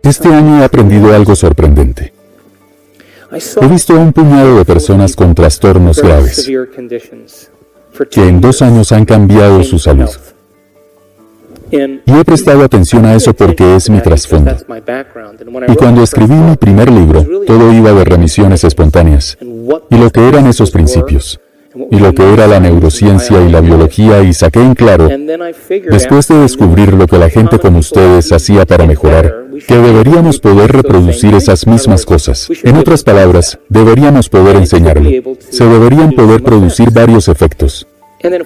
Este año he aprendido algo sorprendente. He visto a un puñado de personas con trastornos graves, que en 2 años han cambiado su salud. Y he prestado atención a eso porque es mi trasfondo. Y cuando escribí mi primer libro, todo iba de remisiones espontáneas, y lo que eran esos principios, y lo que era la neurociencia y la biología, y saqué en claro, después de descubrir lo que la gente como ustedes hacía para mejorar, que deberíamos poder reproducir esas mismas cosas. En otras palabras, deberíamos poder enseñarlo. Se deberían poder producir varios efectos.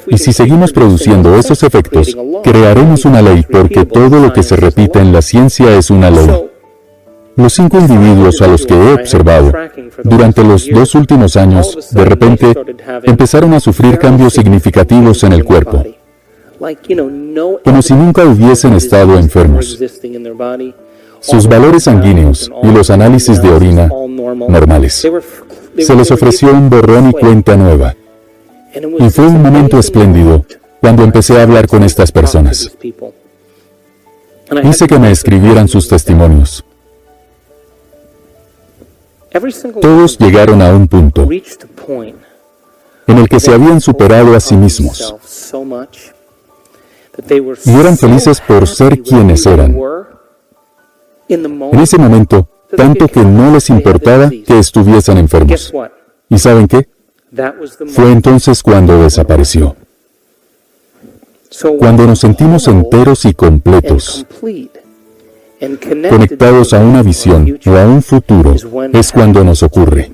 Y si seguimos produciendo esos efectos, crearemos una ley, porque todo lo que se repite en la ciencia es una ley. Los 5 individuos a los que he observado durante los 2 últimos años, de repente, empezaron a sufrir cambios significativos en el cuerpo, como si nunca hubiesen estado enfermos. Sus valores sanguíneos y los análisis de orina normales. Se les ofreció un borrón y cuenta nueva. Y fue un momento espléndido cuando empecé a hablar con estas personas. Hice que me escribieran sus testimonios. Todos llegaron a un punto en el que se habían superado a sí mismos y eran felices por ser quienes eran. En ese momento, tanto que no les importaba que estuviesen enfermos. ¿Y saben qué? Fue entonces cuando desapareció. Cuando nos sentimos enteros y completos, conectados a una visión o a un futuro, es cuando nos ocurre.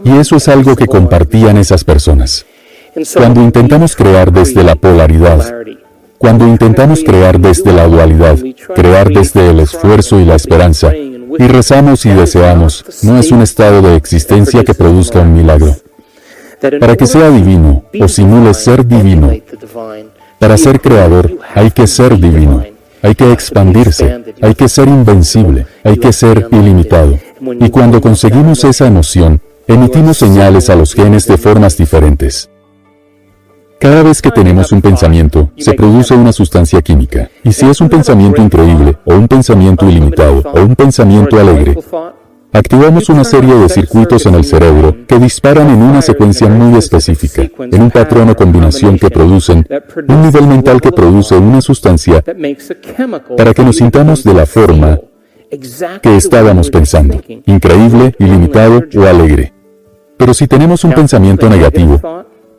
Y eso es algo que compartían esas personas. Cuando intentamos crear desde la polaridad, cuando intentamos crear desde la dualidad, crear desde el esfuerzo y la esperanza, y rezamos y deseamos, no es un estado de existencia que produzca un milagro. Para que sea divino, o simule ser divino, para ser creador, hay que ser divino, hay que expandirse, hay que ser invencible, hay que ser ilimitado. Y cuando conseguimos esa emoción, emitimos señales a los genes de formas diferentes. Cada vez que tenemos un pensamiento, se produce una sustancia química. Y si es un pensamiento increíble, o un pensamiento ilimitado, o un pensamiento alegre, activamos una serie de circuitos en el cerebro que disparan en una secuencia muy específica, en un patrón o combinación que producen un nivel mental que produce una sustancia para que nos sintamos de la forma que estábamos pensando, increíble, ilimitado o alegre. Pero si tenemos un pensamiento negativo,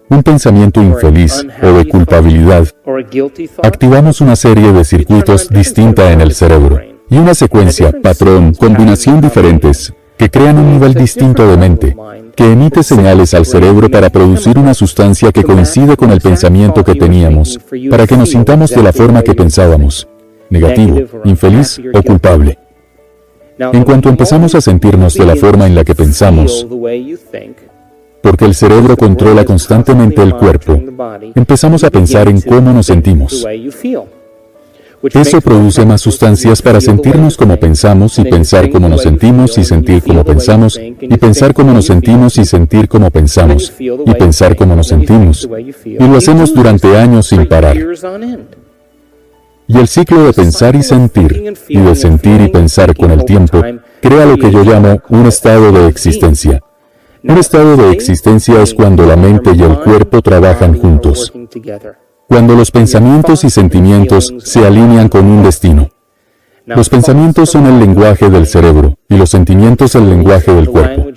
un pensamiento infeliz o de culpabilidad, activamos una serie de circuitos distinta en el cerebro, y una secuencia, patrón, combinación diferentes, que crean un nivel distinto de mente, que emite señales al cerebro para producir una sustancia que coincide con el pensamiento que teníamos, para que nos sintamos de la forma que pensábamos, negativo, infeliz o culpable. En cuanto empezamos a sentirnos de la forma en la que pensamos, porque el cerebro controla constantemente el cuerpo, empezamos a pensar en cómo nos sentimos. Eso produce más sustancias para sentirnos como pensamos y pensar como nos sentimos y sentir como pensamos y pensar como nos sentimos y sentir como pensamos y pensar como nos sentimos. Y lo hacemos durante años sin parar. Y el ciclo de pensar y de sentir y pensar con el tiempo, crea lo que yo llamo un estado de existencia. Un estado de existencia es cuando la mente y el cuerpo trabajan juntos. Cuando los pensamientos y sentimientos se alinean con un destino. Los pensamientos son el lenguaje del cerebro y los sentimientos el lenguaje del cuerpo.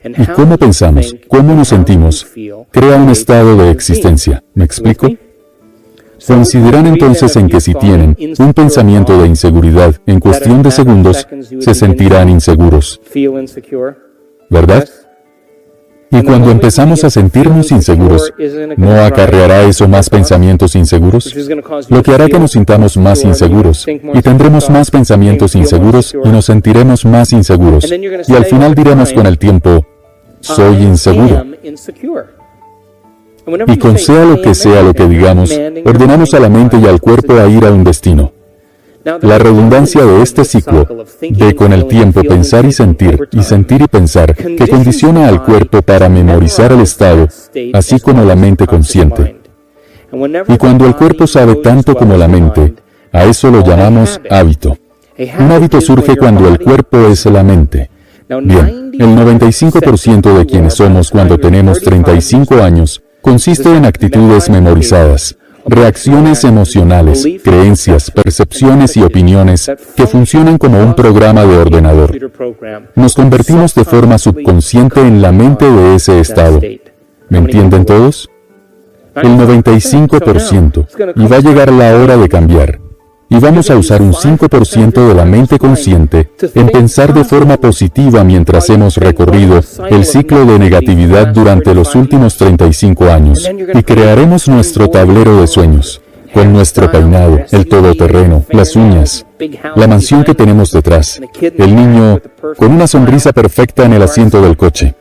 Y cómo pensamos, cómo nos sentimos, crea un estado de existencia. ¿Me explico? Coincidirán entonces en que si tienen un pensamiento de inseguridad, en cuestión de segundos, se sentirán inseguros. ¿Verdad? Y cuando empezamos a sentirnos inseguros, ¿no acarreará eso más pensamientos inseguros? Lo que hará que nos sintamos más inseguros, y tendremos más pensamientos inseguros, y nos sentiremos más inseguros. Y al final diremos con el tiempo, soy inseguro. Y con sea lo que digamos, ordenamos a la mente y al cuerpo a ir a un destino. La redundancia de este ciclo, de con el tiempo pensar y sentir y pensar, que condiciona al cuerpo para memorizar el estado, así como la mente consciente. Y cuando el cuerpo sabe tanto como la mente, a eso lo llamamos hábito. Un hábito surge cuando el cuerpo es la mente. Bien, el 95% de quienes somos cuando tenemos 35 años consiste en actitudes memorizadas, reacciones emocionales, creencias, percepciones y opiniones que funcionan como un programa de ordenador. Nos convertimos de forma subconsciente en la mente de ese estado. ¿Me entienden todos? El 95%. Y va a llegar la hora de cambiar. Y vamos a usar un 5% de la mente consciente en pensar de forma positiva mientras hemos recorrido el ciclo de negatividad durante los últimos 35 años. Y crearemos nuestro tablero de sueños, con nuestro peinado, el todoterreno, las uñas, la mansión que tenemos detrás, el niño con una sonrisa perfecta en el asiento del coche.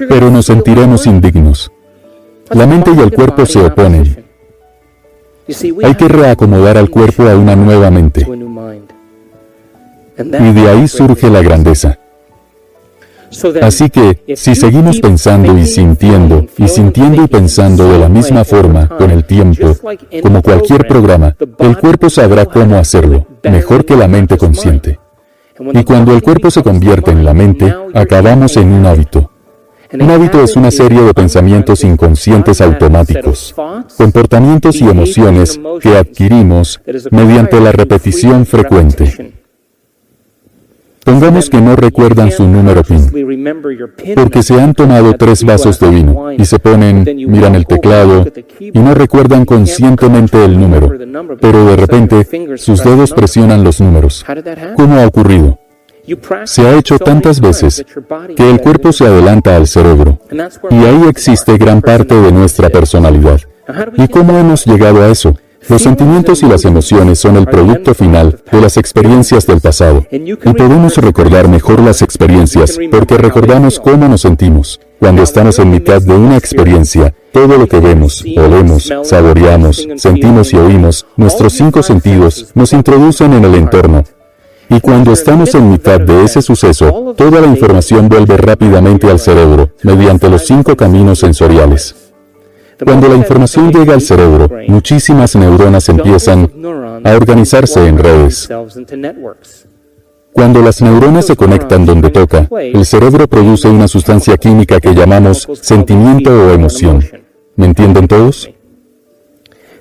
Pero nos sentiremos indignos. La mente y el cuerpo se oponen. Hay que reacomodar al cuerpo a una nueva mente. Y de ahí surge la grandeza. Así que, si seguimos pensando y sintiendo y pensando de la misma forma con el tiempo, como cualquier programa, el cuerpo sabrá cómo hacerlo, mejor que la mente consciente. Y cuando el cuerpo se convierte en la mente, acabamos en un hábito. Un hábito es una serie de pensamientos inconscientes automáticos, comportamientos y emociones que adquirimos mediante la repetición frecuente. Pongamos que no recuerdan su número PIN, porque se han tomado 3 vasos de vino y se ponen, miran el teclado y no recuerdan conscientemente el número, pero de repente sus dedos presionan los números. ¿Cómo ha ocurrido? Se ha hecho tantas veces que el cuerpo se adelanta al cerebro, y ahí existe gran parte de nuestra personalidad. ¿Y cómo hemos llegado a eso? Los sentimientos y las emociones son el producto final de las experiencias del pasado, y podemos recordar mejor las experiencias porque recordamos cómo nos sentimos. Cuando estamos en mitad de una experiencia, todo lo que vemos, olemos, saboreamos, sentimos y oímos, nuestros 5 sentidos, nos introducen en el entorno. Y cuando estamos en mitad de ese suceso, toda la información vuelve rápidamente al cerebro, mediante los 5 caminos sensoriales. Cuando la información llega al cerebro, muchísimas neuronas empiezan a organizarse en redes. Cuando las neuronas se conectan donde toca, el cerebro produce una sustancia química que llamamos sentimiento o emoción. ¿Me entienden todos?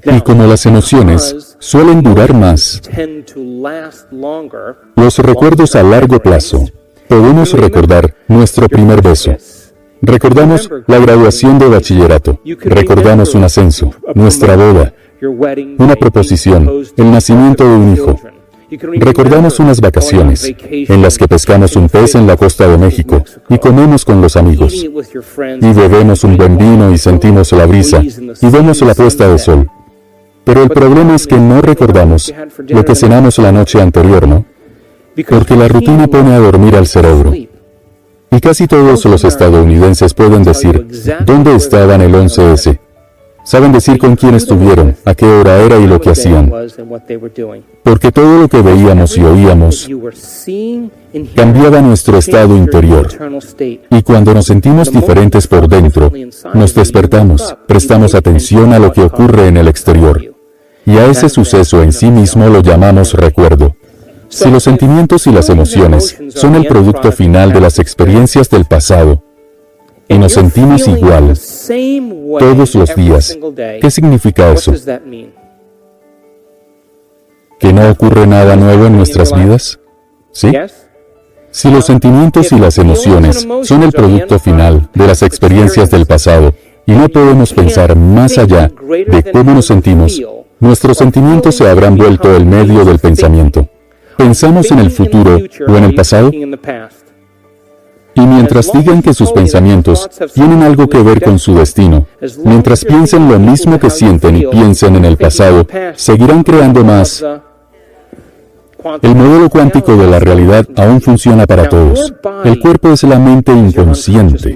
Y como las emociones suelen durar más, los recuerdos a largo plazo, podemos recordar nuestro primer beso. Recordamos la graduación de bachillerato, recordamos un ascenso, nuestra boda, una proposición, el nacimiento de un hijo. Recordamos unas vacaciones en las que pescamos un pez en la costa de México y comemos con los amigos. Y bebemos un buen vino y sentimos la brisa y vemos la puesta de sol. Pero el problema es que no recordamos lo que cenamos la noche anterior, ¿no? Porque la rutina pone a dormir al cerebro. Y casi todos los estadounidenses pueden decir dónde estaban el 11S. Saben decir con quién estuvieron, a qué hora era y lo que hacían. Porque todo lo que veíamos y oíamos cambiaba nuestro estado interior. Y cuando nos sentimos diferentes por dentro, nos despertamos, prestamos atención a lo que ocurre en el exterior. Y a ese suceso en sí mismo lo llamamos recuerdo. Si los sentimientos y las emociones son el producto final de las experiencias del pasado, y nos sentimos igual todos los días, ¿qué significa eso? ¿Que no ocurre nada nuevo en nuestras vidas? ¿Sí? Si los sentimientos y las emociones son el producto final de las experiencias del pasado, y no podemos pensar más allá de cómo nos sentimos, nuestros sentimientos se habrán vuelto el medio del pensamiento. ¿Pensamos en el futuro o en el pasado? Y mientras digan que sus pensamientos tienen algo que ver con su destino, mientras piensen lo mismo que sienten y piensen en el pasado, seguirán creando más. El modelo cuántico de la realidad aún funciona para todos. El cuerpo es la mente inconsciente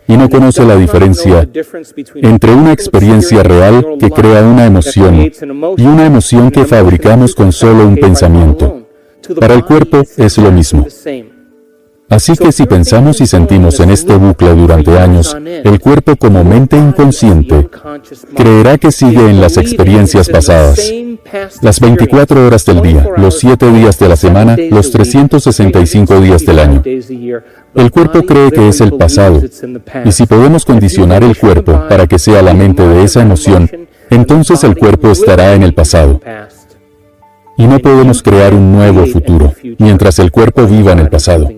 y no conoce la diferencia entre una experiencia real que crea una emoción y una emoción que fabricamos con solo un pensamiento. Para el cuerpo es lo mismo. Así que si pensamos y sentimos en este bucle durante años, el cuerpo como mente inconsciente creerá que sigue en las experiencias pasadas, las 24 horas del día, los 7 días de la semana, los 365 días del año. El cuerpo cree que es el pasado, y si podemos condicionar el cuerpo para que sea la mente de esa emoción, entonces el cuerpo estará en el pasado. Y no podemos crear un nuevo futuro, mientras el cuerpo viva en el pasado.